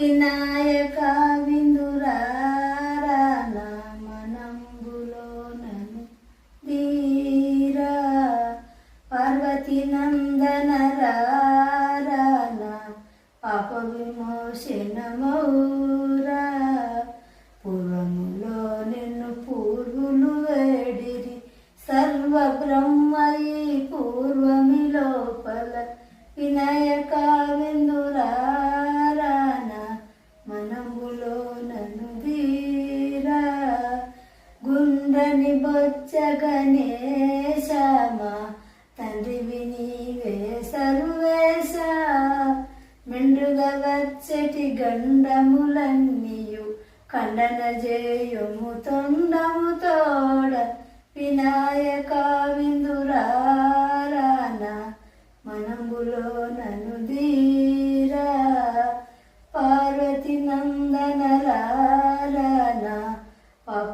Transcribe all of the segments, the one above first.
వినాయక విందురారాన మనంబులోనను ధీరా పార్వతీ నందన రారాన పాప విమోచనమౌరా పూర్వములో నిన్ను పూర్వులు వేడిరి సర్వ బ్రహ్మయి పూర్వమి లోపల వినాయక విందురారాన మనంబులో నన్ను ధీరా గుండ్రని బొచ్చ గణేశమా తండ్రివి నీవే సర్వేశ మెండుగా వచ్చటి గండములన్నీయు ఖండన జేయుము తొండము తోడ వినాయక విందురారాన మనంబులో నన్ను ధీరా పార్వతి నందన రారాన పాప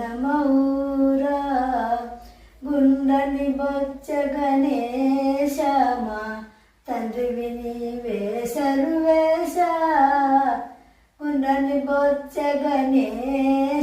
విమోచనమౌరా గుండని బొచ్చ గణేశమా తండ్రివి నీవే సర్వేశ గుండని బొచ్చ గణేశ